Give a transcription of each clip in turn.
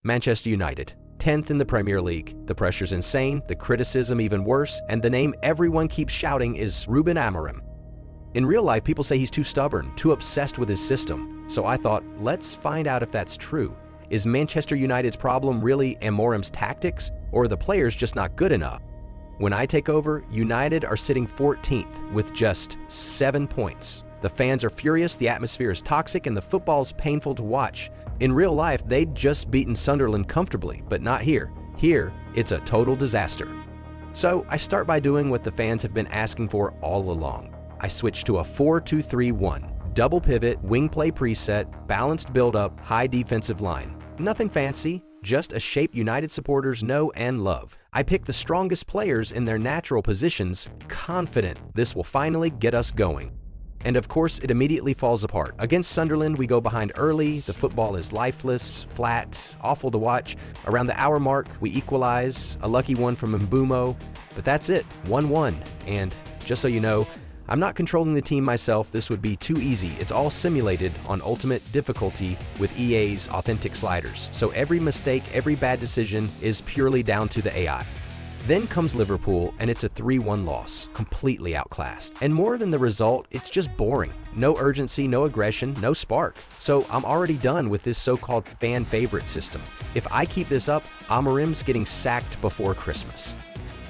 Manchester United, 10th in the Premier League. The pressure's insane, the criticism even worse, and the name everyone keeps shouting is Rubern Amorim. In real life, people say he's too stubborn, too obsessed with his system. So I thought, let's find out if that's true. Is Manchester United's problem really Amorim's tactics, or are the players just not good enough? When I take over, United are sitting 14th with just 7 points. The fans are furious, the atmosphere is toxic, and the football's painful to watch. In real life, they'd just beaten Sunderland comfortably, but not here. Here, it's a total disaster. So I start by doing what the fans have been asking for all along. I switch to a 4-2-3-1, double pivot, wing play preset, balanced build-up, high defensive line. Nothing fancy, just a shape United supporters know and love. I pick the strongest players in their natural positions, confident this will finally get us going. And of course, it immediately falls apart. Against Sunderland, we go behind early, the football is lifeless, flat, awful to watch. Around the hour mark, we equalize, a lucky one from Mbeumo, but that's it, 1-1. And just so you know, I'm not controlling the team myself, this would be too easy. It's all simulated on ultimate difficulty with EA's authentic sliders. So every mistake, every bad decision is purely down to the AI. Then comes Liverpool, and it's a 3-1 loss, completely outclassed. And more than the result, it's just boring. No urgency, no aggression, no spark. So I'm already done with this so-called fan favorite system. If I keep this up, Amorim's getting sacked before Christmas.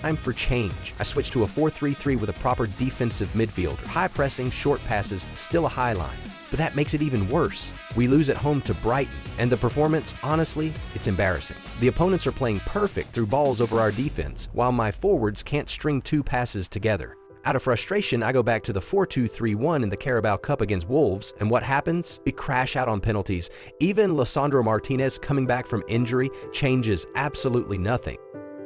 Time for change. I switch to a 4-3-3 with a proper defensive midfielder. High pressing, short passes, still a high line. But that makes it even worse. We lose at home to Brighton, and the performance, honestly, it's embarrassing. The opponents are playing perfect through balls over our defense, while my forwards can't string 2 passes together. Out of frustration, I go back to the 4-2-3-1 in the Carabao Cup against Wolves, and what happens? We crash out on penalties. Even Lisandro Martinez coming back from injury changes absolutely nothing.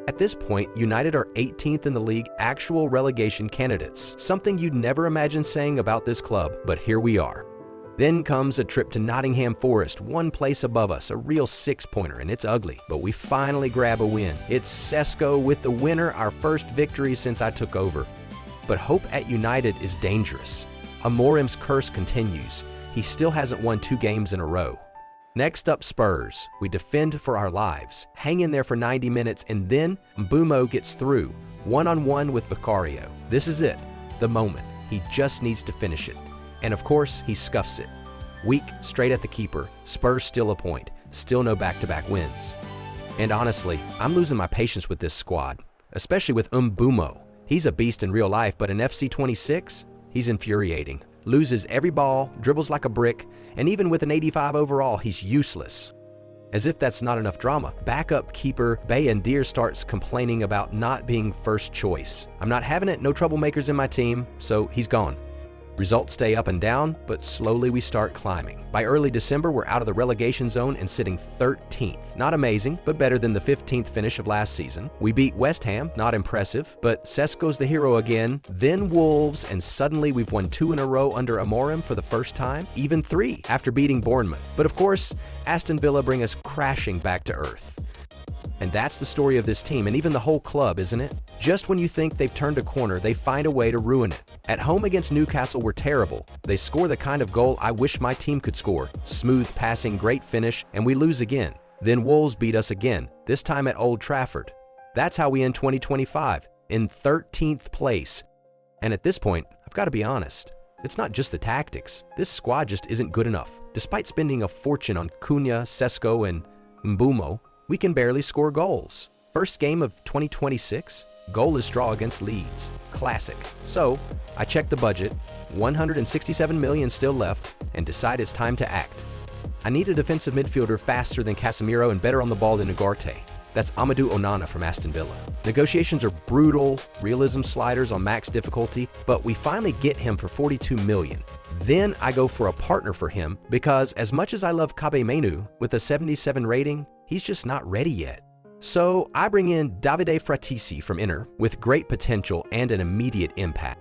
At this point, United are 18th in the league, actual relegation candidates, something you'd never imagine saying about this club, but here we are. Then comes a trip to Nottingham Forest, 1 place above us, a real 6-pointer, and it's ugly, but we finally grab a win. It's Sesko with the winner, our first victory since I took over. But hope at United is dangerous. Amorim's curse continues. He still hasn't won 2 games in a row. Next up, Spurs. We defend for our lives, hang in there for 90 minutes, and then Mbeumo gets through, 1-on-1 with Vicario. This is it, the moment. He just needs to finish it. And of course, he scuffs it. Weak, straight at the keeper, Spurs still a point, still no back-to-back wins. And honestly, I'm losing my patience with this squad, especially with Mbeumo. He's a beast in real life, but in FC26, he's infuriating. Loses every ball, dribbles like a brick, and even with an 85 overall, he's useless. As if that's not enough drama, backup keeper Bayendir starts complaining about not being first choice. I'm not having it, no troublemakers in my team, so he's gone. Results stay up and down, but slowly we start climbing. By early December, we're out of the relegation zone and sitting 13th. Not amazing, but better than the 15th finish of last season. We beat West Ham, not impressive, but Sesko's the hero again. Then Wolves, and suddenly we've won 2 in a row under Amorim for the first time, even 3 after beating Bournemouth. But of course, Aston Villa bring us crashing back to earth. And that's the story of this team, and even the whole club, isn't it? Just when you think they've turned a corner, they find a way to ruin it. At home against Newcastle, we're terrible. They score the kind of goal I wish my team could score. Smooth passing, great finish, and we lose again. Then Wolves beat us again, this time at Old Trafford. That's how we end 2025, in 13th place. And at this point, I've got to be honest, it's not just the tactics. This squad just isn't good enough. Despite spending a fortune on Cunha, Sesko, and Mbeumo, we can barely score goals. First game of 2026, goalless draw against Leeds. Classic. So, I checked the budget, 167 million still left, and decide it's time to act. I need a defensive midfielder faster than Casemiro and better on the ball than Ugarte. That's Amadou Onana from Aston Villa. Negotiations are brutal, realism sliders on max difficulty, but we finally get him for 42 million. Then I go for a partner for him because as much as I love Kabe Menu, with a 77 rating, he's just not ready yet. So I bring in Davide Fratesi from Inter with great potential and an immediate impact.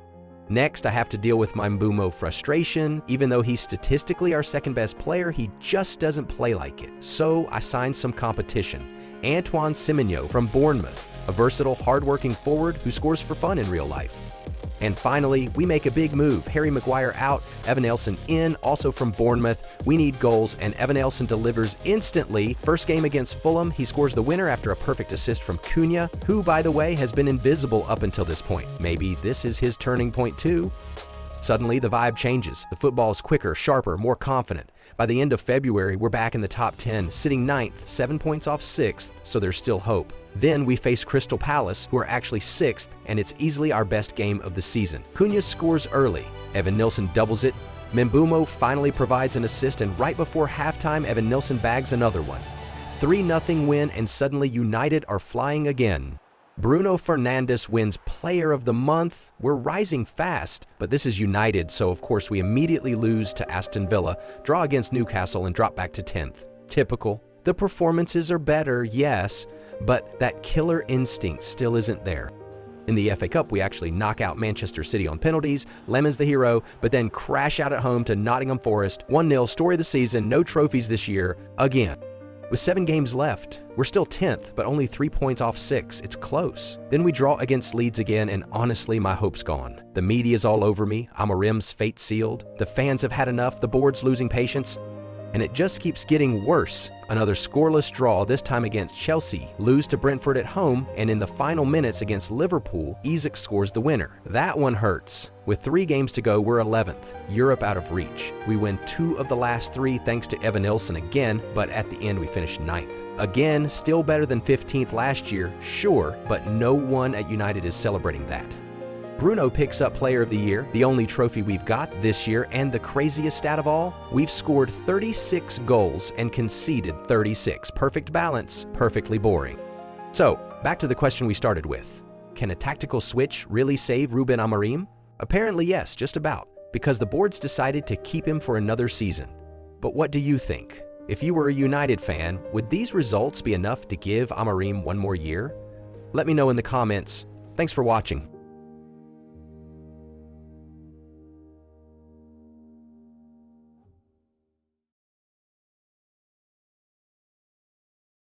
Next, I have to deal with my Mbeumo frustration. Even though he's statistically our second best player, he just doesn't play like it. So I signed some competition. Antoine Semenyo from Bournemouth, a versatile, hardworking forward who scores for fun in real life. And finally, we make a big move. Harry Maguire out, Evanilson in, also from Bournemouth. We need goals, and Evanilson delivers instantly. First game against Fulham, he scores the winner after a perfect assist from Cunha, who, by the way, has been invisible up until this point. Maybe this is his turning point too? Suddenly, the vibe changes. The football is quicker, sharper, more confident. By the end of February, we're back in the top 10, sitting 9th, 7 points off 6th, so there's still hope. Then we face Crystal Palace, who are actually 6th, and it's easily our best game of the season. Cunha scores early. Evanilson doubles it. Mbeumo finally provides an assist, and right before halftime, Evanilson bags another one. 3-0 win, and suddenly United are flying again. Bruno Fernandes wins Player of the Month. We're rising fast, but this is United, so of course we immediately lose to Aston Villa, draw against Newcastle, and drop back to 10th. Typical. The performances are better, yes, but that killer instinct still isn't there. In the FA Cup, we actually knock out Manchester City on penalties, Lemon's the hero, but then crash out at home to Nottingham Forest. 1-0, story of the season, no trophies this year, again. With 7 games left, we're still 10th, but only 3 points off 6. It's close. Then we draw against Leeds again, and honestly, my hope's gone. The media's all over me. Amorim's fate sealed. The fans have had enough. The board's losing patience. And it just keeps getting worse. Another scoreless draw, this time against Chelsea. Lose to Brentford at home, and in the final minutes against Liverpool, Isak scores the winner. That one hurts. With 3 games to go, we're 11th, Europe out of reach. We win 2 of the last 3 thanks to Evanilson again, but at the end we finish 9th. Again, still better than 15th last year, sure, but no one at United is celebrating that. Bruno picks up Player of the Year, the only trophy we've got this year, and the craziest stat of all, we've scored 36 goals and conceded 36. Perfect balance, perfectly boring. So, back to the question we started with. Can a tactical switch really save Rubern Amorim? Apparently yes, just about, because the board's decided to keep him for another season. But what do you think? If you were a United fan, would these results be enough to give Amorim one more year? Let me know in the comments. Thanks for watching.